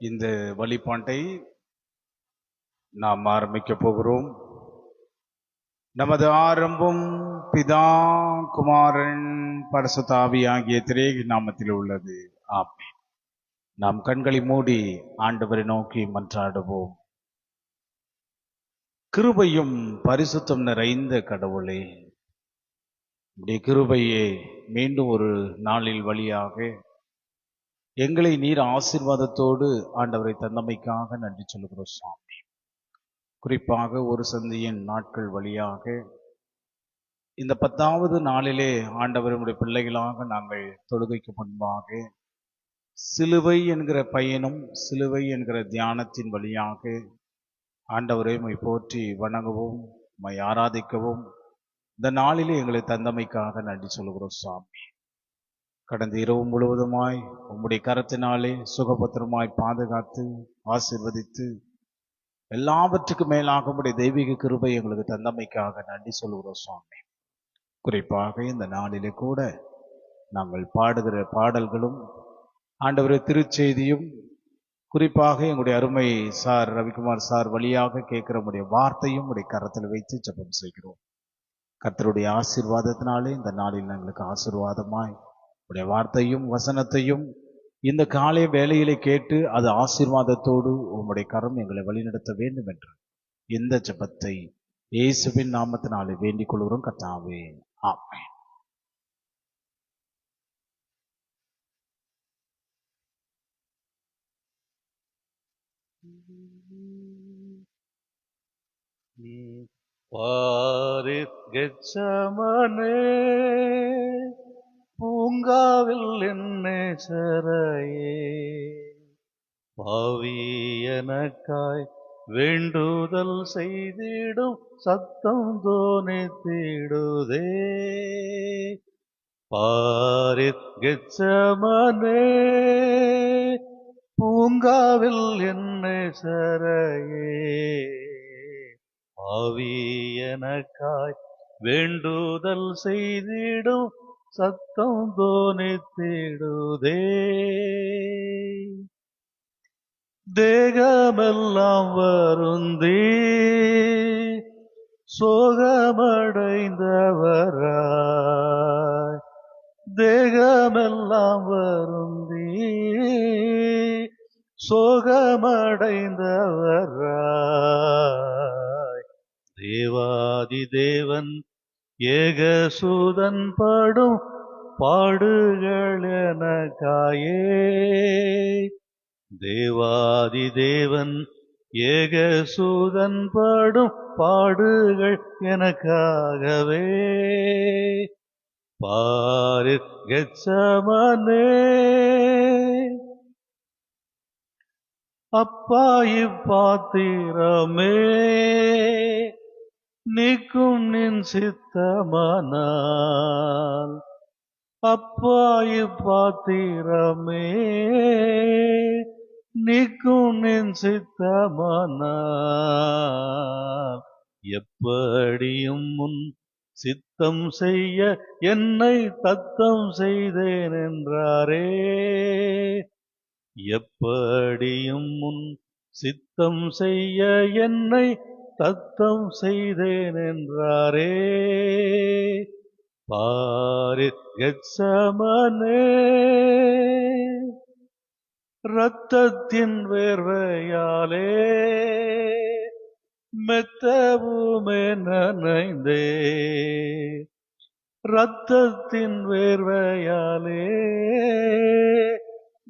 இந்த வழிபாட்டை நாம் ஆரம்பிக்க போகிறோம். நமது ஆரம்பம் பிதா குமாரன் பரிசுத்த ஆவி ஆகிய திரேக நாமத்தில் உள்ளது. ஆமென். நாம் கண்களை மூடி ஆண்டவரை நோக்கி மன்றாடுவோம். கிருபையும் பரிசுத்தம் நிறைந்த கடவுளே, உடைய கிருபையே மீண்டும் ஒரு நாளில் வழியாக எங்களை நீர் ஆசீர்வாதத்தோடு ஆண்டவரை தந்தமைக்காக நன்றி சொல்கிறோம் சுவாமி. குறிப்பாக ஒரு சந்தியின் நாட்கள் வழியாக இந்த 10வது நாளிலே ஆண்டவருடைய பிள்ளைகளாக நாங்கள் தொழுகைக்கு முன்பாக சிலுவை என்கிற பயனும் சிலுவை என்கிற தியானத்தின் வழியாக ஆண்டவரை உம்மை போற்றி வணங்கவும் உம்மை ஆராதிக்கவும் இந்த நாளிலே எங்களை தந்தமைக்காக நன்றி சொல்கிறோம் சுவாமி. கடந்த இரவு முழுவதுமாய் உம்முடைய கரத்தினாலே சுகபத்திரமாய் பாதுகாத்து ஆசீர்வதித்து எல்லாவற்றுக்கும் மேலாக உம்முடைய தெய்வீக கிருபை எங்களுக்கு தந்தமைக்காக நன்றி சொல்கிறோம் சுவாமி. குறிப்பாக இந்த நாளிலே கூட நாங்கள் பாடுகிற பாடல்களும் ஆண்டவருடைய திருச்செய்தியும், குறிப்பாக எங்களுடைய அருமை சார் ரவிக்குமார் சார் வழியாக கேட்கிற உடைய வார்த்தையும் உடைய கரத்தில் வைத்து ஜெபம் செய்கிறோம். கர்த்தருடைய ஆசீர்வாதத்தினாலே இந்த நாளில் எங்களுக்கு ஆசீர்வாதமாய் உடைய வார்த்தையும் வசனத்தையும் இந்த காலை வேளையிலே கேட்டு அது ஆசீர்வாதத்தோடு உம்முடைய கரம் எங்களை வழிநடத்த வேண்டும் என்று இந்த ஜெபத்தை இயேசுவின் நாமத்தினாலே வேண்டிக் கொள்கிறோம் கர்த்தாவே. ஆமென். பாரித் கெத்சமனே பூங்காவில் என்னே சரையே, பாவி எனக்காய் வேண்டுதல் செய்திடும் சத்தம் தோனித்திடுதே. பாரித் கெத்சமனே பூங்காவில் என்னே சரையே, பாவி எனக்காய் வேண்டுதல் செய்திடும் சத்தம் தோனித்திடுதே. தேகமெல்லாம் வருந்தி சோகமடைந்தவராய், தேகமெல்லாம் வருந்தி சோகமடைந்தவராய், தேவாதி தேவன் ஏகசூதன் படும் பாடுகள் எனக்காயே, தேவாதி தேவன் ஏகசூதன் படும் பாடுகள் எனக்காகவே. பாரித் கெத்சமனே அப்பா இப்பாத்திரமே நீக்கும் நின் சித்தமானால், அப்பா இப்பாத்திரமே நீக்கும் நின் சித்தமானால், எப்படியும் முன் சித்தம் செய்ய என்னை தத்தம் செய்தேன் என்றாரே, எப்படியும் முன் சித்தம் செய்ய என்னை தத்தம் செய்தேன் என்றாரே. பாரித் கெத்சமனே இரத்தத்தின் வேர்வையாலே மெத்தவுமே நனைந்தே, இரத்தத்தின் வேர்வையாலே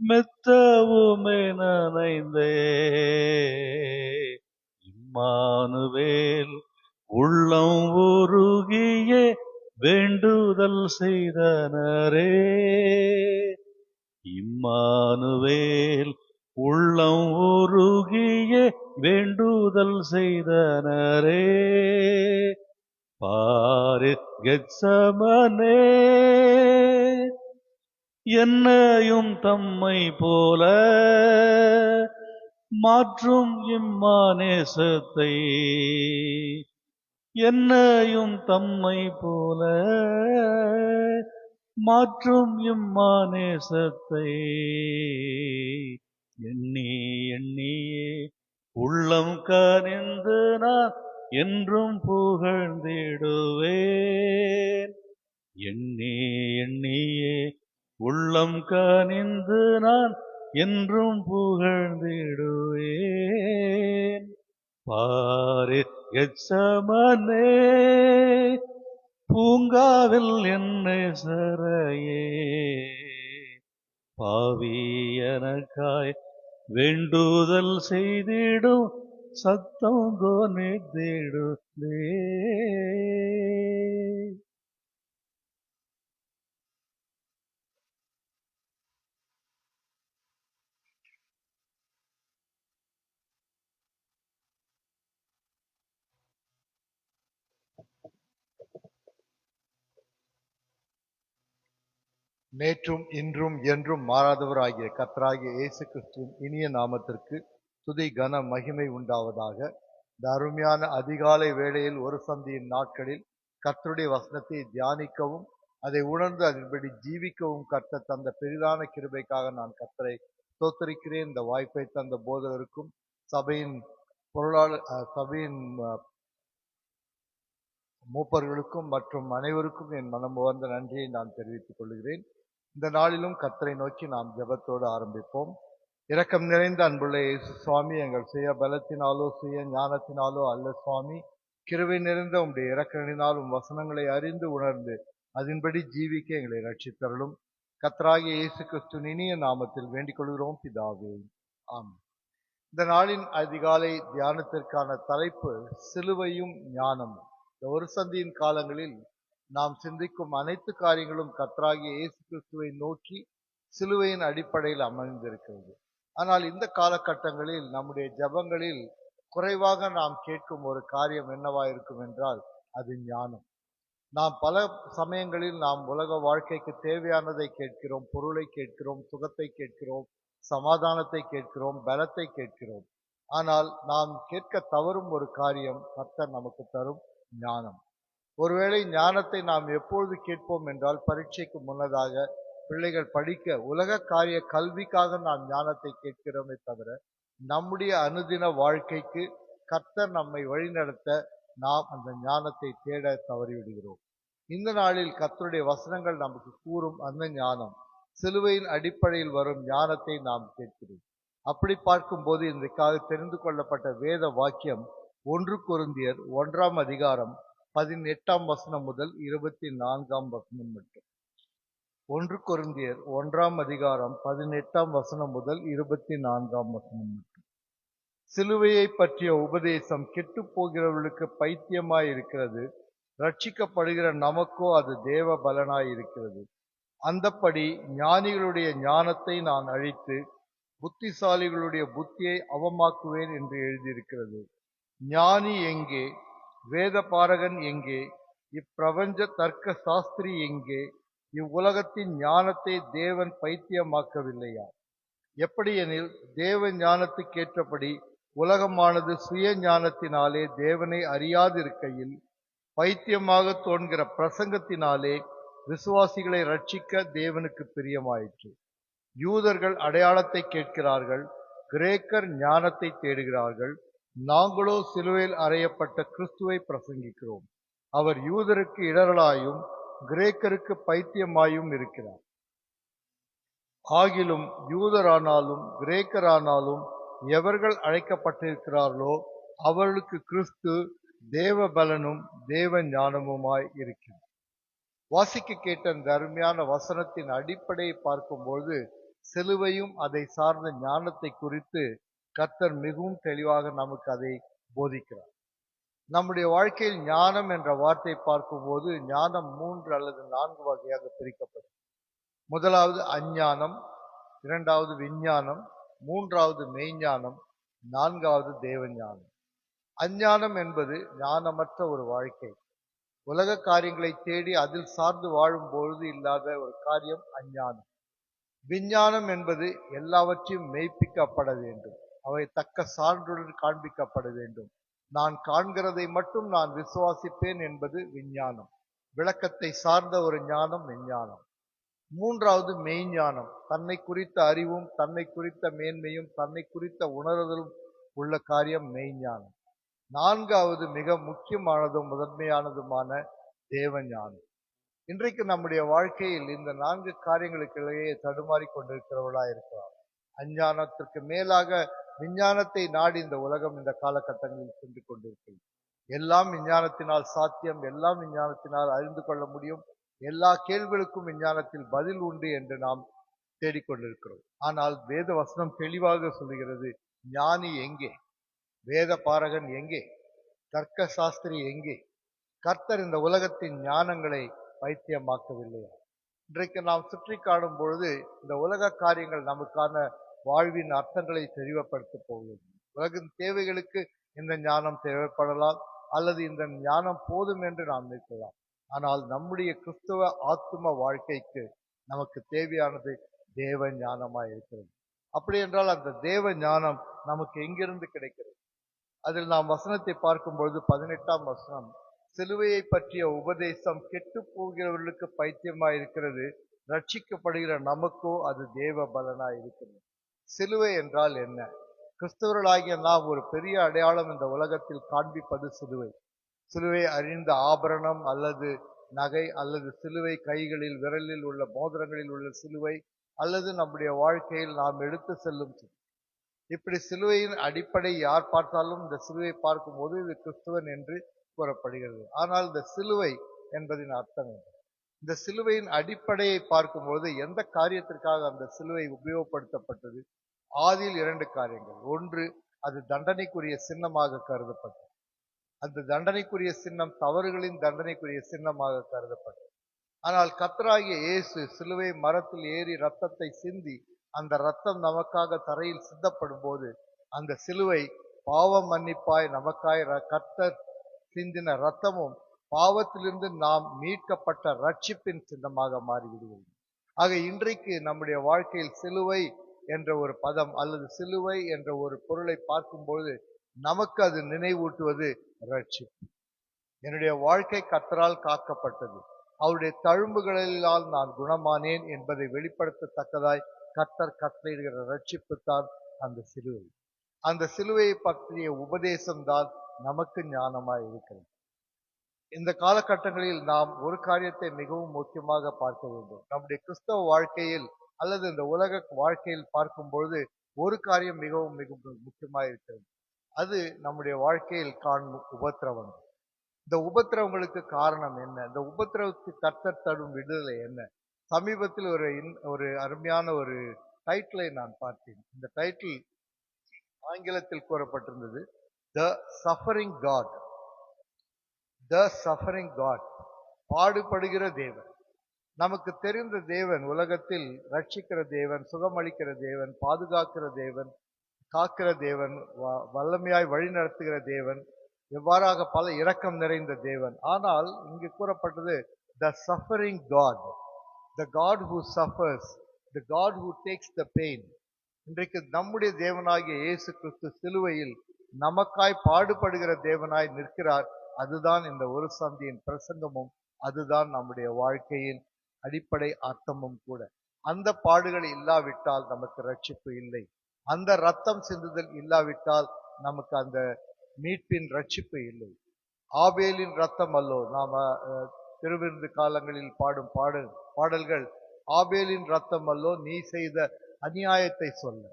மெத்தவுமே நனைந்தே, இம்மானுவேல் உள்ளம் உருகியே வேண்டுதல் செய்தனரே, இம்மானுவேல் உள்ளம் உருகியே வேண்டுதல் செய்தனரே. பாரித் கெத்சமனே என்னையும் தம்மை போல மாற்றும் இம்மானேசத்தை, என்னையும் தம்மை போல மாற்றும் இம்மானேசத்தை எண்ணி எண்ணியே உள்ளம் கனிந்து நான் என்றும் புகழ்ந்திடுவேன். எண்ணி எண்ணியே உள்ளம் கனிந்து நான் என்றும் புகழ்ந்திடுவேன். பாரு கெத்சமனே பூங்காவில் என்னை சரையே பாவி எனக்காய் வேண்டுதல் செய்திடும் சத்தம் தொனித்திடுதே. நேற்றும் இன்றும் என்றும் மாறாதவராகிய கர்த்தராகிய இயேசு கிறிஸ்துவின் இனிய நாமத்திற்கு துதி கன மகிமை உண்டாவதாக. இந்த அருமையான அதிகாலை வேளையில் ஒரு சந்தியின் நாட்களில் கர்த்தருடைய வசனத்தை தியானிக்கவும் அதை உணர்ந்து அதன்படி ஜீவிக்கவும் கர்த்தர் தந்த பெரிதான கிருபைக்காக நான் கர்த்தரை ஸ்தோத்திரிக்கிறேன். இந்த வாய்ப்பை தந்த போதகருக்கும் சபையின் சபையின் மூப்பர்களுக்கும் மற்றும் அனைவருக்கும் என் மனமுவந்த நன்றியை நான் தெரிவித்துக் கொள்கிறேன். இந்த நாளிலும் கர்த்தரை நோக்கி நாம் ஜெபத்தோடு ஆரம்பிப்போம். இரக்கம் நிறைந்த அன்புள்ள இயேசு சுவாமி, எங்கள் சுய பலத்தினாலோ சுய ஞானத்தினாலோ அல்ல சுவாமி, கிருபை நிறைந்த உம்முடைய இரக்கங்களினால் உம் வசனங்களை அறிந்து உணர்ந்து அதன்படி ஜீவிக்க எங்களை ரட்சித்தருளும். கர்த்தராகிய இயேசு கிறிஸ்துவின் இனிய நாமத்தில் வேண்டிக் கொள்கிறோம் பிதாவே, ஆமென். இந்த நாளின் அதிகாலை தியானத்திற்கான தலைப்பு சிலுவையும் ஞானமும். இந்த ஒரு சந்தியின் காலங்களில் நாம் சிந்திக்கும் அனைத்து காரியங்களும் கர்த்தராகிய இயேசு கிறிஸ்துவை நோக்கி சிலுவையின் அடிப்படையில் அமைந்திருக்கிறது. ஆனால் இந்த காலகட்டங்களில் நம்முடைய ஜெபங்களில் குறைவாக நாம் கேட்கும் ஒரு காரியம் என்னவாயிருக்கும் என்றால் அது ஞானம். நாம் பல சமயங்களில் நாம் உலக வாழ்க்கைக்கு தேவையானதை கேட்கிறோம், பொருளை கேட்கிறோம், சுகத்தை கேட்கிறோம், சமாதானத்தை கேட்கிறோம், பலத்தை கேட்கிறோம். ஆனால் நாம் கேட்க தவறும் ஒரு காரியம் கர்த்தர் நமக்கு தரும் ஞானம். ஒருவேளை ஞானத்தை நாம் எப்பொழுது கேட்போம் என்றால் பரீட்சைக்கு முன்னதாக பிள்ளைகள் படிக்க உலக காரிய கல்விக்காக நாம் ஞானத்தை கேட்கிறோமே தவிர நம்முடைய அனுதின வாழ்க்கைக்கு கர்த்தர் நம்மை வழிநடத்த நாம் அந்த ஞானத்தை தேட தவறிவிடுகிறோம். இந்த நாளில் கர்த்தருடைய வசனங்கள் நமக்கு கூறும் அந்த ஞானம் சிலுவையின் அடிப்படையில் வரும் ஞானத்தை நாம் கேட்கிறோம். அப்படி பார்க்கும்போது இன்றைக்காக தெரிந்து கொள்ளப்பட்ட வேத வாக்கியம் 1 கொரிந்தியர் 1ஆம் அதிகாரம் 18ஆம் வசனம் முதல் 24ஆம் வசனம் மட்டும். 1 கொரிந்தியர் 1ஆம் அதிகாரம் 18ஆம் வசனம் முதல் 24ஆம் வசனம் மட்டும். சிலுவையை பற்றிய உபதேசம் கெட்டு போகிறவர்களுக்கு பைத்தியமாய் இருக்கிறது, ரட்சிக்கப்படுகிற நமக்கோ அது தேவ பலனாய் இருக்கிறது. அந்தப்படி ஞானிகளுடைய ஞானத்தை நான் அழித்து புத்திசாலிகளுடைய புத்தியை அவமாக்குவேன் என்று எழுதியிருக்கிறது. ஞானி எங்கே? வேத பாரகன் எங்கே? இப்பிரபஞ்ச தர்க்க சாஸ்திரி எங்கே? இவ்வுலகத்தின் ஞானத்தை தேவன் பைத்தியமாக்கவில்லையா? எப்படியெனில் தேவ ஞானத்துக்கேற்றபடி உலகமானது சுய ஞானத்தினாலே தேவனை அறியாதிருக்கையில் பைத்தியமாக தோன்கிற பிரசங்கத்தினாலே விசுவாசிகளை ரட்சிக்க தேவனுக்கு பிரியமாயிற்று. யூதர்கள் அடையாளத்தை கேட்கிறார்கள், கிரேக்கர் ஞானத்தை தேடுகிறார்கள். நாங்களோ சிலுவையில் அறையப்பட்ட கிறிஸ்துவை பிரசங்கிக்கிறோம். அவர் யூதருக்கு இடரலாயும் கிரேக்கருக்கு பைத்தியமாயும் இருக்கிறார். ஆகிலும் யூதரானாலும் கிரேக்கரானாலும் எவர்கள் அழைக்கப்பட்டிருக்கிறார்களோ அவர்களுக்கு கிறிஸ்து தேவ பலனும் தேவ ஞானமுமாய் இருக்கிறார். வாசிக்க கேட்ட அந்த அருமையான வசனத்தின் அடிப்படையை பார்க்கும்போது சிலுவையும் அதை சார்ந்த ஞானத்தை குறித்து கர்த்தர் மிகவும் தெளிவாக நமக்கு அதை போதிக்கிறார். நம்முடைய வாழ்க்கையில் ஞானம் என்ற வார்த்தை பார்க்கும்போது ஞானம் 3 அல்லது 4 வகையாக பிரிக்கப்படும். முதலாவது அஞ்ஞானம், இரண்டாவது விஞ்ஞானம், மூன்றாவது மெய்ஞானம், நான்காவது தேவஞானம். அஞ்ஞானம் என்பது ஞானமற்ற ஒரு வாழ்க்கை. உலக காரியங்களை தேடி அதில் சார்ந்து வாழும் பொழுது இல்லாத ஒரு காரியம் அஞ்ஞானம். விஞ்ஞானம் என்பது எல்லாவற்றையும் மெய்ப்பிக்கப்பட வேண்டும், அவை தக்க சான்றுடன் காண்பிக்கப்பட வேண்டும். நான் காண்கிறதை மட்டும் நான் விசுவாசிப்பேன் என்பது விஞ்ஞானம். விளக்கத்தை சார்ந்த ஒரு ஞானம் விஞ்ஞானம். மூன்றாவது மெய்ஞானம், தன்னை குறித்த அறிவும் தன்னை குறித்த மேன்மையும் தன்னை குறித்த உணர்தலும் உள்ள காரியம் மெய்ஞானம். நான்காவது மிக முக்கியமானதும் முதன்மையானதுமான தேவஞானம். இன்றைக்கு நம்முடைய வாழ்க்கையில் இந்த 4 காரியங்களுக்கிடையே தடுமாறி கொண்டிருக்கிறவர்களா இருக்கிறார். அஞ்ஞானத்திற்கு மேலாக விஞ்ஞானத்தை நாடி இந்த உலகம் இந்த காலகட்டங்களில் சென்று கொண்டிருக்கிறது. எல்லாம் விஞ்ஞானத்தினால் சாத்தியம், எல்லாம் விஞ்ஞானத்தினால் அறிந்து கொள்ள முடியும், எல்லா கேள்விகளுக்கும் விஞ்ஞானத்தில் பதில் உண்டு என்று நாம் தேடிக்கொண்டிருக்கிறோம். ஆனால் வேத வசனம் தெளிவாக சொல்லுகிறது, ஞானி எங்கே? வேத பாரகன் எங்கே? தர்க்க சாஸ்திரி எங்கே? கர்த்தர் இந்த உலகத்தின் ஞானங்களை பைத்தியமாக்கவில்லையா? இன்றைக்கு நாம் சுற்றி காணும் பொழுது இந்த உலக காரியங்கள் நமக்கான வாழ்வின் அர்த்தங்களை தெளிவுபடுத்த போகிறது. உலகின் தேவைகளுக்கு இந்த ஞானம் தேவைப்படலாம், அல்லது இந்த ஞானம் போதும் என்று நாம் நிற்கலாம். ஆனால் நம்முடைய கிறிஸ்தவ ஆத்தும வாழ்க்கைக்கு நமக்கு தேவையானது தேவ ஞானமாய் இருக்கிறது. அப்படி என்றால் அந்த தேவ ஞானம் நமக்கு எங்கிருந்து கிடைக்கிறது? அதில் நாம் வசனத்தை பார்க்கும்பொழுது 18ஆம் வசனம், சிலுவையை பற்றிய உபதேசம் கெட்டு போகிறவர்களுக்கு பைத்தியமாய் இருக்கிறது, ரட்சிக்கப்படுகிற நமக்கோ அது தேவ பலனாய் இருக்கிறது. சிலுவை என்றால் என்ன? கிறிஸ்தவர்களாகிய நாம் ஒரு பெரிய அடையாளம் இந்த உலகத்தில் காண்பிப்பது சிலுவை. சிலுவை அணிந்த ஆபரணம் அல்லது நகை, அல்லது சிலுவை கைகளில் விரலில் உள்ள மோதிரங்களில் உள்ள சிலுவை, அல்லது நம்முடைய வாழ்க்கையில் நாம் எடுத்து செல்லும் சிலுவை. இப்படி சிலுவையின் அடிப்படை யார் பார்த்தாலும் இந்த சிலுவை பார்க்கும்போது இது கிறிஸ்துவன் என்று கூறப்படுகிறது. ஆனால் இந்த சிலுவை என்பதின் அர்த்தம் என்ன? இந்த சிலுவையின் அடிப்படையை பார்க்கும்போது எந்த காரியத்திற்காக அந்த சிலுவை உபயோகப்படுத்தப்பட்டது? ஆதியில் 2 காரியங்கள். ஒன்று, அது தண்டனைக்குரிய சின்னமாக கருதப்பட்டது. அந்த தண்டனைக்குரிய சின்னம் தவறுகளின் தண்டனைக்குரிய சின்னமாக கருதப்பட்டது. ஆனால் கர்த்தராகிய இயேசு சிலுவை மரத்தில் ஏறி ரத்தத்தை சிந்தி, அந்த ரத்தம் நமக்காக தரையில் சிந்தப்படும் போது அந்த சிலுவை பாவ மன்னிப்பாய் நமக்காய் கர்த்தர் சிந்தின ரத்தமும் பாவத்திலிருந்து நாம் மீட்கப்பட்ட ரட்சிப்பின் சின்னமாக மாறிவிடுகிறது. ஆக இன்றைக்கு நம்முடைய வாழ்க்கையில் சிலுவை என்ற ஒரு பதம் அல்லது சிலுவை என்ற ஒரு பொருளை பார்க்கும்போது நமக்கு அது நினைவூட்டுவது ரட்சிப்பு. என்னுடைய வாழ்க்கை கர்த்தரால் காக்கப்பட்டது, அவருடைய தழும்புகளால் நான் குணமானேன் என்பதை வெளிப்படுத்தத்தக்கதாய் கர்த்தர் கட்டளையிடுகிற ரட்சிப்பு தான் அந்த சிலுவை. அந்த சிலுவையை பற்றிய உபதேசம் தான் நமக்கு ஞானமாய் இருக்கிறது. இந்த காலகட்டங்களில் நாம் ஒரு காரியத்தை மிகவும் முக்கியமாக பார்க்க வேண்டும். நம்முடைய கிறிஸ்தவ வாழ்க்கையில் அல்லது இந்த உலக வாழ்க்கையில் பார்க்கும் பொழுது ஒரு காரியம் மிகவும் முக்கியமாக இருக்கிறது. அது நம்முடைய வாழ்க்கையில் காணும் உபத்திரவங்கள். இந்த உபத்திரவங்களுக்கு காரணம் என்ன? இந்த உபத்திரவத்துக்கு கர்த்தர் தரும் விடுதலை என்ன? சமீபத்தில் ஒரு அருமையான ஒரு டைட்டிலை நான் பார்த்தேன். இந்த டைட்டில் ஆங்கிலத்தில் கூறப்பட்டிருந்தது, the suffering God. The suffering God, பாடுபடுகிற தேவன். நமக்கு தெரிந்த தேவன் உலகத்தில் ரட்சிக்கிற தேவன், சுகமளிக்கிற தேவன், பாதுகாக்கிற தேவன், காக்கிற தேவன், வல்லமையாய் வழி நடத்துகிற தேவன், எவ்வாறாக பல இரக்கம் நிறைந்த தேவன். ஆனால் இங்கு கூறப்பட்டது the suffering God, the God who suffers, the God who takes the pain. இன்றைக்கு நம்முடைய தேவனாகிய இயேசு கிறிஸ்து சிலுவையில் நமக்காய் பாடுபடுகிற தேவனாய் நிற்கிறார். அதுதான் இந்த ஒரு சந்தியின் பிரசங்கமும், அதுதான் நம்முடைய வாழ்க்கையின் அடிப்படை அர்த்தமும் கூட. அந்த பாடுகள் இல்லாவிட்டால் நமக்கு ரட்சிப்பு இல்லை. அந்த ரத்தம் சிந்துதல் இல்லாவிட்டால் நமக்கு அந்த மீட்பின் ரட்சிப்பு இல்லை. ஆபேலின் ரத்தம் அல்லோ, நாம திருவிருந்து காலங்களில் பாடும் பாடல்கள், ஆபேலின் ரத்தம் அல்லோ நீ செய்த அநியாயத்தை சொல்ல.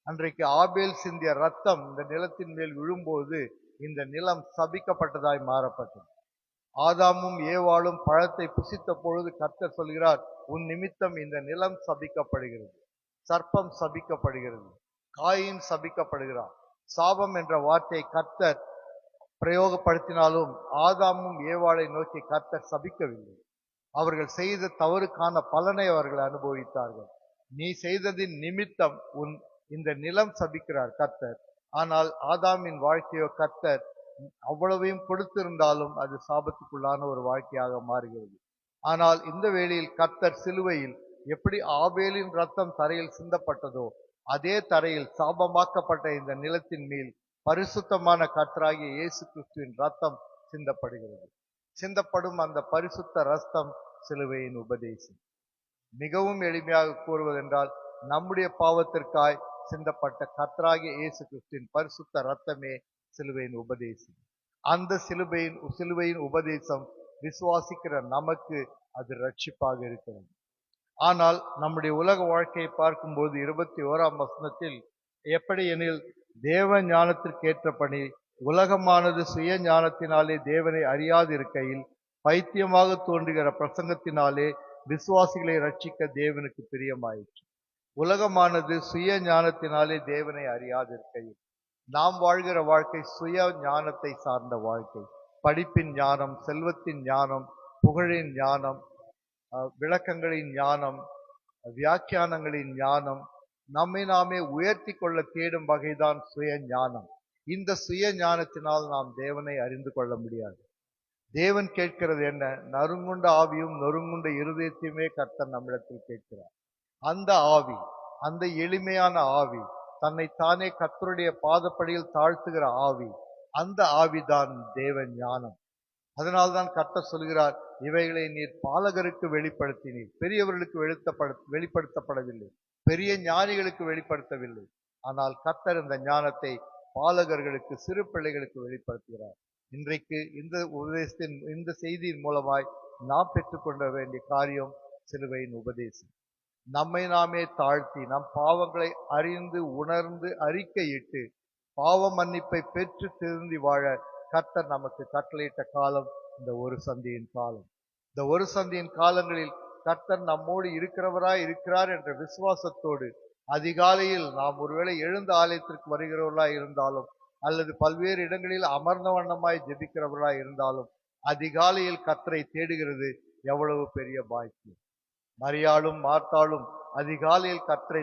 அன்றைக்கு ஆபேல் சிந்திய ரத்தம் இந்த நிலத்தின் மேல் விழும்போது இந்த நிலம் சபிக்கப்பட்டதாய் மாறப்பட்டது. ஆதாமும் ஏவாளும் பழத்தை புசித்த பொழுது கர்த்தர் சொல்கிறார், உன் நிமித்தம் இந்த நிலம் சபிக்கப்படுகிறது, சர்ப்பம் சபிக்கப்படுகிறது, காயின் சபிக்கப்படுகிறார். சாபம் என்ற வார்த்தையை கர்த்தர் பிரயோகப்படுத்தினாலும் ஆதாமும் ஏவாளை நோக்கி கர்த்தர் சபிக்கவில்லை. அவர்கள் செய்த தவறுக்கான பலனை அவர்கள் அனுபவித்தார்கள். நீ செய்ததின் நிமித்தம் இந்த நிலம் சபிக்கிறார் கர்த்தர். ஆனால் ஆதாமின் வாழ்க்கையோ கர்த்தர் அவ்வளவையும் கொடுத்திருந்தாலும் அது சாபத்துக்குள்ளான ஒரு வாழ்க்கையாக மாறுகிறது. ஆனால் இந்த வேளையில் கர்த்தர் சிலுவையில் எப்படி ஆபேலின் ரத்தம் தரையில் சிந்தப்பட்டதோ அதே தரையில் சாபமாக்கப்பட்ட இந்த நிலத்தின் மேல் பரிசுத்தமான கர்த்தராகிய இயேசு கிறிஸ்துவின் ரத்தம் சிந்தப்படுகிறது. சிந்தப்படும் அந்த பரிசுத்த ரத்தம் சிலுவையின் உபதேசம். மிகவும் எளிமையாக கூறுவதென்றால் நம்முடைய பாவத்திற்காய் சிந்தப்பட்ட கர்த்தராகிய இயேசு கிறிஸ்துவின் பரிசுத்த இரத்தமே சிலுவையின் உபதேசம். அந்த சிலுவையின் உபதேசம் விசுவாசிக்கிற நமக்கு அது ரட்சிப்பாக இருக்கிறது. ஆனால் நம்முடைய உலக வாழ்க்கையை பார்க்கும்போது 21ஆம் வசனத்தில் எப்படி எனில், தேவ ஞானத்திற்கு ஏற்றபடி உலகமானது சுய ஞானத்தினாலே தேவனை அறியாதிருக்கையில் பைத்தியமாக தோன்றுகிற பிரசங்கத்தினாலே விசுவாசிகளை ரட்சிக்க தேவனுக்கு பிரியமாயிற்று. உலகமானது சுய ஞானத்தினாலே தேவனை அறியாதிருக்கையில், நாம் வாழ்கிற வாழ்க்கை சுய ஞானத்தை சார்ந்த வாழ்க்கை. படிப்பின் ஞானம், செல்வத்தின் ஞானம், புகழின் ஞானம், விளக்கங்களின் ஞானம், வியாக்கியானங்களின் ஞானம், நம்மை நாமே உயர்த்தி கொள்ள தேடும் வகைதான் சுய ஞானம். இந்த சுய ஞானத்தினால் நாம் தேவனை அறிந்து கொள்ள முடியாது. தேவன் கேட்கிறது என்ன? நறுங்குண்ட ஆவியும் நொறுங்குண்ட இருதயத்தையுமே கர்த்தர் நம்மிடத்தில் கேட்கிறார். அந்த ஆவி, அந்த எளிமையான ஆவி, தன்னை தானே கர்த்தருடைய பாதப்படியில் தாழ்த்துகிற ஆவி, அந்த ஆவிதான் தேவ ஞானம். அதனால்தான் கர்த்தர் சொல்கிறார், இவைகளை நீர் பாலகருக்கு வெளிப்படுத்தினீர், பெரியவர்களுக்கு வெளிப்படுத்தப்படவில்லை, பெரிய ஞானிகளுக்கு வெளிப்படுத்தவில்லை. ஆனால் கர்த்தர் இந்த ஞானத்தை பாலகர்களுக்கு, சிறு பிள்ளைகளுக்கு வெளிப்படுத்துகிறார். இன்றைக்கு இந்த உபதேசத்தின், இந்த செய்தியின் மூலமாய் நாம் பெற்றுக்கொள்ள வேண்டிய காரியம் சிலுவையின் உபதேசம். நம்மை நாமே தாழ்த்தி, நம் பாவங்களை அறிந்து உணர்ந்து அறிக்கையிட்டு பாவ மன்னிப்பை பெற்று திருந்தி வாழ கர்த்தர் நமக்கு கட்டளையிட்ட காலம் இந்த ஒரு சந்தியின் காலம். இந்த ஒரு சந்தியின் காலங்களில் கர்த்தர் நம்மோடு இருக்கிறார் என்ற விசுவாசத்தோடு அதிகாலையில் நாம் ஒருவேளை எழுந்த ஆலயத்திற்கு வருகிறவர்களாய் இருந்தாலும், அல்லது பல்வேறு இடங்களில் அமர்ந்த வண்ணமாய் ஜெபிக்கிறவர்களாய் இருந்தாலும், அதிகாலையில் கர்த்தரை தேடுகிறது எவ்வளவு பெரிய பாக்கியம். மரியாளும் மார்த்தாளும் அதிகாலையில் கர்த்தரை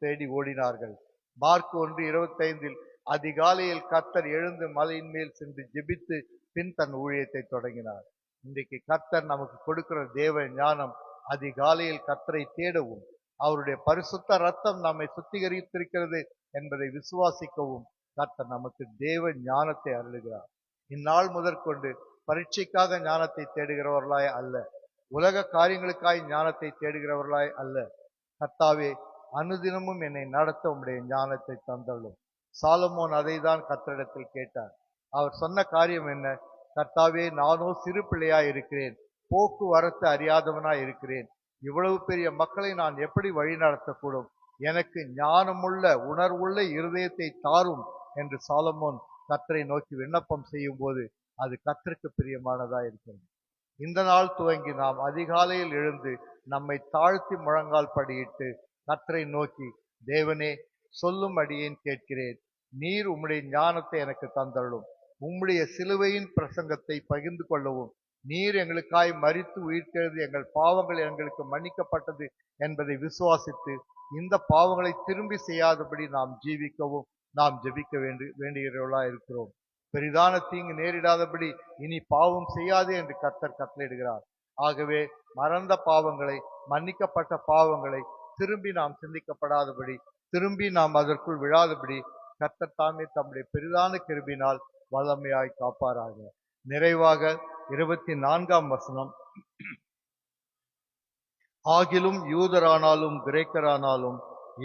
தேடி ஓடினார்கள். மார்க் 1:25 அதிகாலையில் கர்த்தர் எழுந்து மலையின் மேல் சென்று ஜெபித்து பின் தன் ஊழியத்தை தொடங்கினார். இன்றைக்கு கர்த்தர் நமக்கு கொடுக்கிற தேவ ஞானம் அதிகாலையில் கர்த்தரை தேடவும், அவருடைய பரிசுத்த இரத்தம் நம்மை சுத்திகரித்திருக்கிறது என்பதை விசுவாசிக்கவும் கர்த்தர் நமக்கு தேவ ஞானத்தை அருளுகிறார். இந்நாள் முதற்கொண்டு பரீட்சைக்காக ஞானத்தை தேடுகிறவர்களாய் அல்ல, உலக காரியங்களுக்காய் ஞானத்தை தேடுகிறவர்களாய் அல்ல. கர்த்தாவே, அனுதினமும் என்னை நடத்த உம்முடைய ஞானத்தை தந்தள்ளும். சாலமோன் அதை தான் கர்த்தரிடத்தில் கேட்டார். அவர் சொன்ன காரியம் என்ன? கர்த்தாவே, நானோ சிறு பிள்ளையாய் இருக்கிறேன், போக்குவரத்து அறியாதவனாய் இருக்கிறேன், இவ்வளவு பெரிய மக்களை நான் எப்படி வழி நடத்தக்கூடும்? எனக்கு ஞானமுள்ள உணர்வுள்ள இருதயத்தை தாரும் என்று சாலமோன் கர்த்தரை நோக்கி விண்ணப்பம் செய்யும் போது அது கர்த்தருக்கு பிரியமானதா இருக்கிறது. இந்த நாள் துவங்கி நாம் அதிகாலையில் எழுந்து நம்மை தாழ்த்தி முழங்கால் படியிட்டு கர்த்தரை நோக்கி, தேவனே, சொல்லும் அடியேன் கேட்கிறேன், நீர் உம்முடைய ஞானத்தை எனக்கு தந்தள்ளும், உம்முடைய சிலுவையின் பிரசங்கத்தை பகிர்ந்து கொள்ளவும், நீர் எங்களுக்காய் மரித்து உயிர்த்தெழுது எங்கள் பாவங்கள் எங்களுக்கு மன்னிக்கப்பட்டது என்பதை விசுவாசித்து இந்த பாவங்களை திரும்பி செய்யாதபடி நாம் ஜீவிக்கவும் நாம் ஜெபிக்க வேண்டுகிறவர்களா இருக்கிறோம். பெரிதான தீங்கு நேரிடாதபடி இனி பாவம் செய்யாதே என்று கர்த்தர் கட்டளையிடுகிறார். ஆகவே மறந்த பாவங்களை, மன்னிக்கப்பட்ட பாவங்களை திரும்பி நாம் சிந்திக்கப்படாதபடி, திரும்பி நாம் அதற்குள் விழாதபடி கர்த்தர் தாமே தம்முடைய பெரிதான கிருபையினால் வல்லமையாய் காப்பாராக. நிறைவாக 24ஆம் வசனம், ஆகிலும் யூதரானாலும் கிரேக்கரானாலும்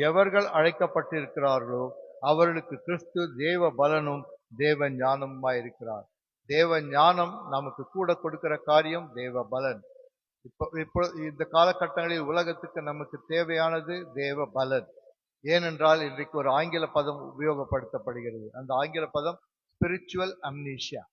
எவர்கள் அழைக்கப்பட்டிருக்கிறார்களோ அவர்களுக்கு கிறிஸ்து தேவ பலனும் தேவ ஞானமுமாயிருக்கிறார். தேவ ஞானம் நமக்கு கூட கொடுக்கிற காரியம் தேவ பலன். இப்போ இந்த காலகட்டங்களில் உலகத்துக்கு நமக்கு தேவையானது தேவ பலன். ஏனென்றால் இன்றைக்கு ஒரு ஆங்கில பதம் உபயோகப்படுத்தப்படுகிறது. அந்த ஆங்கில பதம் ஸ்பிரிச்சுவல் அம்னீஷியா.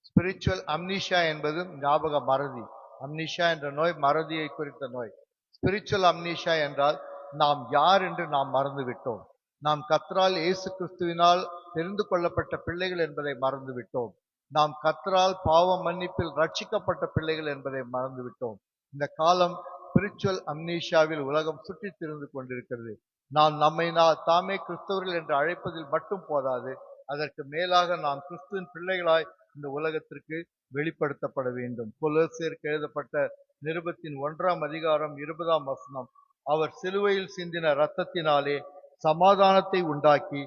ஸ்பிரிச்சுவல் அம்னீஷியா என்பது ஞாபக மறதி. அம்னீஷியா என்ற நோய் மறதியை குறித்த நோய். ஸ்பிரிச்சுவல் அம்னீஷியா என்றால் நாம் யார் என்று நாம் மறந்து விட்டோம். நாம் கர்த்தரால் இயேசு கிறிஸ்துவினால் தெரிந்து கொள்ளப்பட்ட பிள்ளைகள் என்பதை மறந்து விட்டோம். நாம் கர்த்தரால் பாவ மன்னிப்பில் ரட்சிக்கப்பட்ட பிள்ளைகள் என்பதை மறந்து விட்டோம். இந்த காலம் ஸ்பிரிச்சுவல் அம்னீஷியாவில் உலகம் சுற்றி திரிந்து கொண்டிருக்கிறது. நாம் நம்மை தாமே கிறிஸ்தவர்கள் என்று அழைப்பதில் மட்டும் போதாது, அதற்கு மேலாக நாம் கிறிஸ்துவின் பிள்ளைகளாய் இந்த உலகத்திற்கு வெளிப்படுத்தப்பட வேண்டும். கொலோசியருக்கு எழுதப்பட்ட நிருபத்தின் 1ஆம் அதிகாரம் 20ஆம் வசனம், அவர் சிலுவையில் சிந்தின இரத்தத்தினாலே சமாதானத்தை உண்டாக்கி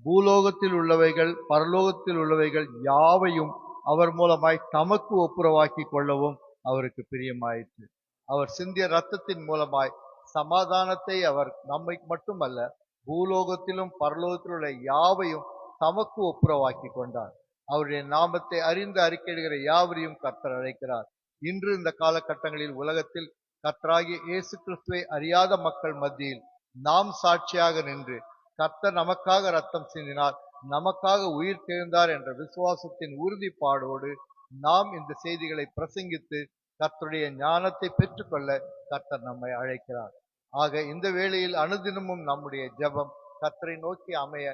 பூலோகத்தில் உள்ளவைகள் பரலோகத்தில் உள்ளவைகள் யாவையும் அவர் மூலமாய் தமக்கு ஒப்புரவாக்கி கொள்ளவும் அவருக்கு பிரியமாயிற்று. அவர் சிந்திய இரத்தத்தின் மூலமாய் சமாதானத்தை அவர் நம்மை மட்டுமல்ல பூலோகத்திலும் பரலோகத்திலும் உள்ள யாவையும் தமக்கு ஒப்புரவாக்கி கொண்டார். அவருடைய நாமத்தை அறிந்து அறிக்கையிடுகிற யாவரையும் கர்த்தர் அழைக்கிறார். இன்று இந்த காலகட்டங்களில் உலகத்தில் கர்த்தராகிய இயேசு கிறிஸ்துவை அறியாத மக்கள் மத்தியில் நாம் சாட்சியாக நின்று கர்த்தர் நமக்காக ரத்தம் சிந்தினார், நமக்காக உயிர் தெழுந்தார் என்ற விசுவாசத்தின் உறுதிப்பாடோடு நாம் இந்த செய்திகளை பிரசங்கித்து கர்த்தருடைய ஞானத்தை பெற்றுக்கொள்ள கர்த்தர் நம்மை அழைக்கிறார். ஆக இந்த வேளையில் அனுதினமும் நம்முடைய ஜெபம் கர்த்தரை நோக்கி அமைய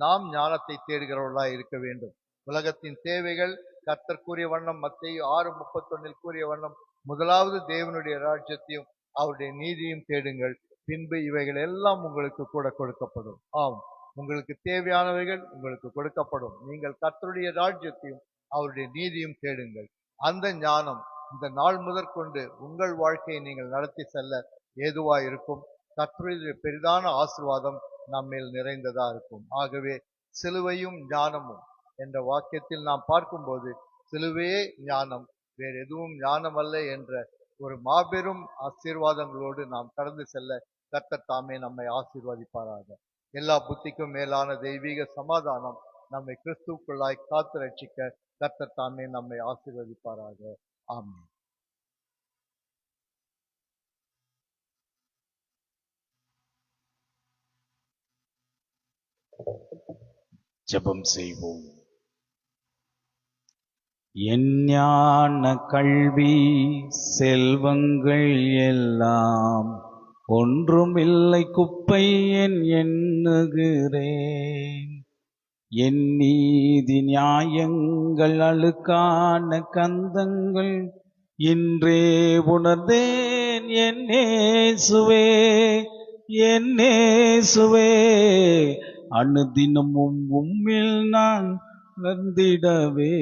நாம் ஞானத்தை தேடுகிறவர்களாய் இருக்க வேண்டும். உலகத்தின் தேவைகள் கர்த்தர் கூறிய வண்ணம் மத்தேயு 6:31 கூறிய வண்ணம் முதலாவது தேவனுடைய ராஜ்யத்தையும் அவருடைய நீதியும் தேடுங்கள், பின்பு இவைகள் எல்லாம் உங்களுக்கு கூட கொடுக்கப்படும். ஆம், உங்களுக்கு தேவையானவைகள் உங்களுக்கு கொடுக்கப்படும். நீங்கள் கர்த்தருடைய ராஜ்யத்தையும் அவருடைய நீதியும் தேடுங்கள். அந்த ஞானம் இந்த நாள் முதற்கொண்டு உங்கள் வாழ்க்கையை நீங்கள் நடத்தி செல்ல ஏதுவா இருக்கும். கர்த்தருடைய பெரிதான ஆசீர்வாதம் நம்மேல் நிறைந்ததா இருக்கும். ஆகவே சிலுவையும் ஞானமும் என்ற வாக்கியத்தில் நாம் பார்க்கும்போது சிலுவையே ஞானம், வேறு எதுவும் ஞானம் அல்ல என்ற ஒரு மாபெரும் ஆசீர்வாதங்களோடு நாம் கடந்து செல்ல கர்த்தர் தாமே நம்மை ஆசீர்வதிப்பாராக. எல்லா புத்திக்கும் மேலான தெய்வீக சமாதானம் நம்மை கிறிஸ்துவுக்குள்ளாய் காத்து ரட்சிக்க கர்த்தர் தாமே நம்மை ஆசீர்வதிப்பாராக. ஆமென். ஜெபம் செய்வோம். என் ஞான கல்வி செல்வங்கள் எல்லாம் ஒன்றுமில்லை குப்பை என் எண்ணுகிறேன். என் நீதி நியாயங்கள் அழுக்கான கந்தங்கள் இன்றே உணர்ந்தேன். என் இயேசுவே, என் இயேசுவே, அனுதினமும் உம்மில் நான் வந்திடவே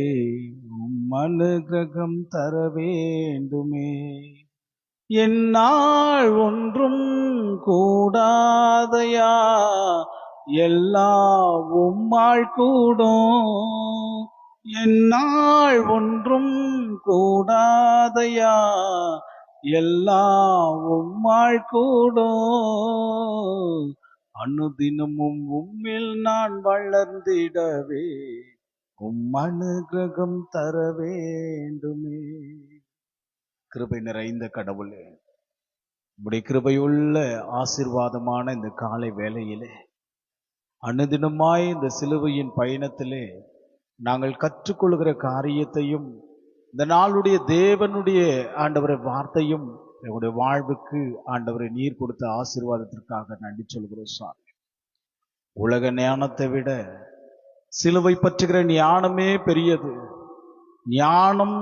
அனுகிரகம் தர வேண்டுமே. என்னால் ஒன்றும் கூடாதையா, எல்லாம் உம்மால் கூடும். என்னால் ஒன்றும் கூடாதையா, எல்லாம் உம்மால் கூடும். அனுதினமும் உம்மில் நான் வளர்ந்திடவே அனுகிரகம் தர வேண்டுமே. கிருபை நிறைந்த கடவுளே, உம்முடைய கிருபையுள்ள ஆசீர்வாதமான இந்த காலை வேளையிலே அனுதினமாய் இந்த சிலுவையின் பயணத்திலே நாங்கள் கற்றுக்கொள்கிற காரியத்தையும் இந்த நாளுடைய தேவனுடைய ஆண்டவரை வார்த்தையும் எங்களுடைய வாழ்வுக்கு ஆண்டவரை நீர் கொடுத்த ஆசீர்வாதத்திற்காக நன்றி சொல்கிறோம் சாமி. உலக ஞானத்தை விட சிலுவை பற்றுகிற ஞானமே பெரியது. ஞானம்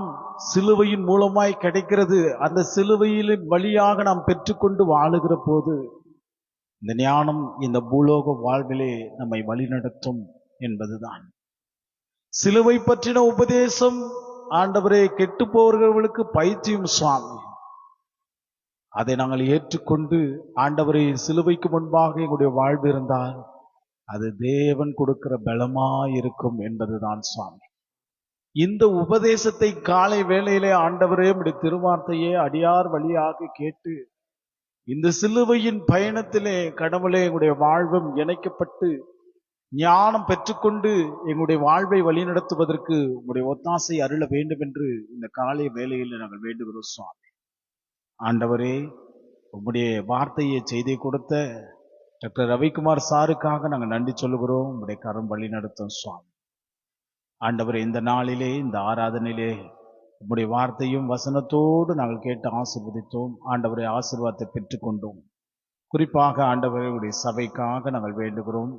சிலுவையின் மூலமாய் கிடைக்கிறது. அந்த சிலுவையில் வழியாக நாம் பெற்றுக்கொண்டு வாழுகிற போது இந்த ஞானம் இந்த பூலோக வாழ்விலே நம்மை வழிநடத்தும் என்பதுதான். சிலுவை பற்றின உபதேசம் ஆண்டவரே கெட்டு போகிறவர்களுக்கு பைத்தியம் சுவாமி. அதை நாங்கள் ஏற்றுக்கொண்டு ஆண்டவரை சிலுவைக்கு முன்பாக எங்களுடைய வாழ்வு இருந்தால் அது தேவன் கொடுக்கிற பலமாயிருக்கும் என்பதுதான் சுவாமி. இந்த உபதேசத்தை காலை வேளையிலே ஆண்டவரே உம்முடைய திருவார்த்தையே அடியார் வழியாக கேட்டு இந்த சிலுவையின் பயணத்திலே கடவுளே எங்களுடைய வாழ்வும் இணைக்கப்பட்டு ஞானம் பெற்றுக்கொண்டு எங்களுடைய வாழ்வை வழிநடத்துவதற்கு உங்களுடைய ஒத்தாசை அருள வேண்டும் என்று இந்த காலை வேளையில் நாங்கள் வேண்டுகிறோம் சுவாமி. ஆண்டவரே, உம்முடைய வார்த்தையை செய்தி கொடுத்த டாக்டர் ரவிக்குமார் சாருக்காக நாங்கள் நன்றி சொல்லுகிறோம். உம்முடைய கரம் வழி நடத்தும் சுவாமி. ஆண்டவரே, இந்த நாளிலே இந்த ஆராதனையிலே உம்முடைய வார்த்தையும் வசனத்தோடு நாங்கள் கேட்டு ஆசீர்வதித்தோம். ஆண்டவரை ஆசீர்வாதத்தை பெற்றுக்கொண்டோம். குறிப்பாக ஆண்டவரே உடைய சபைக்காக நாங்கள் வேண்டுகிறோம்.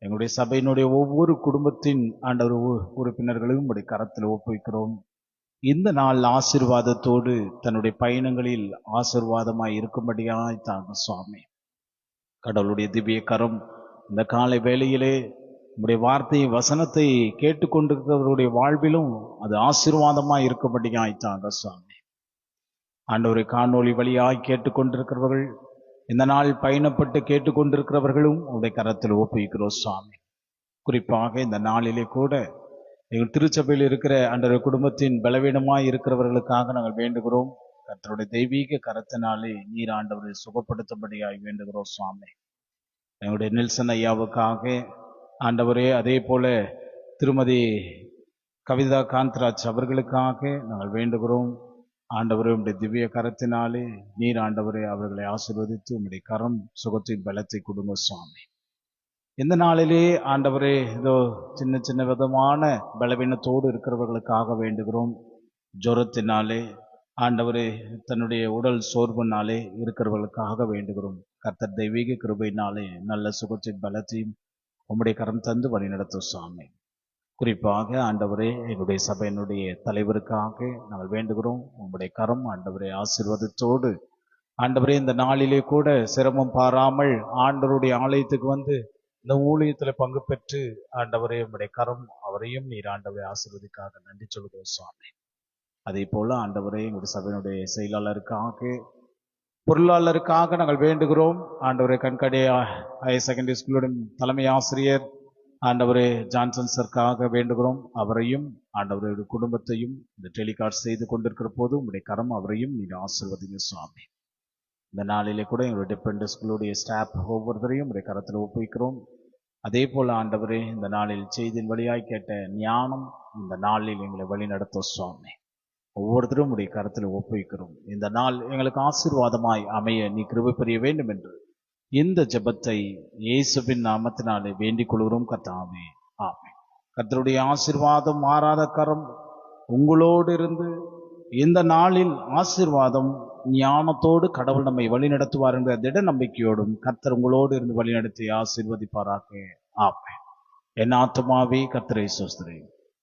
எங்களுடைய சபையினுடைய ஒவ்வொரு குடும்பத்தின் ஆண்டவர் உறுப்பினர்களையும் உடைய கரத்தில் ஒப்புவிக்கிறோம். இந்த நாள் ஆசீர்வாதத்தோடு தன்னுடைய பயணங்களில் ஆசீர்வாதமாய் இருக்கும்படியாய் தாங்க சுவாமி. கடவுளுடைய திவ்ய கரம் இந்த காலை வேளையிலே உம்முடைய வார்த்தையை வசனத்தை கேட்டுக்கொண்டிருக்கிறவருடைய வாழ்விலும் அது ஆசீர்வாதமாய் இருக்கும்படியாய் தாங்க சுவாமி. ஆண்டவரை காணொளி வழியாய் கேட்டுக்கொண்டிருக்கிறவர்கள், இந்த நாள் பயணப்பட்டு கேட்டுக்கொண்டிருக்கிறவர்களும் உடைய கரத்தில் ஒப்புவிக்கிறோம் சுவாமி. குறிப்பாக இந்த நாளிலே கூட எங்கள் திருச்சபையில் இருக்கிற அந்த குடும்பத்தின் பலவீனமாய் இருக்கிறவர்களுக்காக நாங்கள் வேண்டுகிறோம். கர்த்தருடைய தெய்வீக கரத்தினாலே நீர் ஆண்டவரை சுகப்படுத்தும்படியாய் வேண்டுகிறோம் சுவாமி. எங்களுடைய நெல்சன் ஐயாவுக்காக ஆண்டவரே, அதே போல திருமதி கவிதா காந்தராஜ் அவர்களுக்காக நாங்கள் வேண்டுகிறோம். ஆண்டவரே, உம்முடைய திவ்ய கரத்தினாலே நீர் ஆண்டவரே அவர்களை ஆசீர்வதித்து உம்முடைய கரம் சுகத்தின் பலத்தை கொடுங்க சுவாமி. இந்த நாளிலே ஆண்டவரே, இதோ சின்ன சின்ன விதமான பலவீனத்தோடு இருக்கிறவர்களுக்காக வேண்டுகிறோம். ஜுரத்தினாலே ஆண்டவரே, தன்னுடைய உடல் சோர்வுனாலே இருக்கிறவர்களுக்காக வேண்டுகிறோம். கர்த்தர் தெய்வீக கிருபையினாலே நல்ல சுகத்தின் பலத்தையும் உம்முடைய கரம் தந்து வழிநடத்தும் சுவாமி. குறிப்பாக ஆண்டவரே, எங்களுடைய சபையினுடைய தலைவருக்காக நாங்கள் வேண்டுகிறோம். உம்முடைய கரம் ஆண்டவரே ஆசீர்வாதத்தோடு ஆண்டவரே இந்த நாளிலே கூட சிரமம் பாராமல் ஆண்டவருடைய ஆலயத்துக்கு வந்து இந்த ஊழியத்தில் பங்கு பெற்று ஆண்டவரே உம்முடைய கரம் அவரையும் நீர் ஆண்டவரை ஆசீர்வதிக்காக நன்றி சொல்கிறோம் சுவாமி. அதே போல ஆண்டவரே, எங்களுடைய சபையினுடைய செயலாளருக்காக பொருளாளருக்காக நாங்கள் வேண்டுகிறோம். ஆண்டவரே, கண்கடை ஹையர் செகண்டரி ஸ்கூலுடைய தலைமை ஆசிரியர் ஆண்டவரே ஜான்சன் சர்க்காக வேண்டுகிறோம். அவரையும் ஆண்டவருடைய குடும்பத்தையும் இந்த டெலிகாஸ்ட் செய்து கொண்டிருக்கிற போது உங்களுடைய கரம் அவரையும் நீங்க ஆசீர்வதிங்க சுவாமி. இந்த நாளிலே கூட எங்களுடைய டிபெண்ட் ஸ்கூலுடைய ஸ்டாஃப் ஒவ்வொருத்தரையும் உடைய கரத்தில் ஒப்புவிக்கிறோம். அதே போல ஆண்டவரே, இந்த நாளில் செய்தியின் வழியாய் கேட்ட ஞானம் இந்த நாளில் எங்களை வழி நடத்தும் சுவாமி. ஒவ்வொருத்தரும் உடைய கரத்தில் ஒப்புவிக்கிறோம். இந்த நாள் எங்களுக்கு ஆசீர்வாதமாய் அமைய நீ கிருபை புரிய வேண்டும் என்று இந்த ஜெபத்தை இயேசுவின் நாமத்தினாலே வேண்டிக் கொள்கிறோம் கர்த்தாவே, ஆமென். கர்த்தருடைய ஆசீர்வாதம் மாறாத கரம் உங்களோடு இருந்து இந்த நாளில் ஆசீர்வாதம் ஞானத்தோடு கடவுள் நம்மை வழி நடத்துவார் என்ற திட நம்பிக்கையோடும் கர்த்தர் உங்களோடு இருந்து வழி நடத்தி ஆசீர்வதிப்பாராக, ஆமென். என் ஆத்துமாவே கர்த்தரை சோஸ்திரி,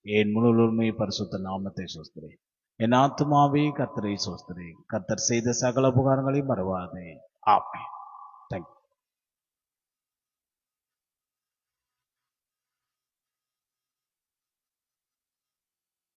என் முழுமை பரிசுத்த நாமத்தை சோஸ்திரி. என் ஆத்துமாவே கர்த்தரை சோஸ்திரி, கர்த்தர் செய்த சகல உபகாரங்களையும் மறவாதே, ஆமென்.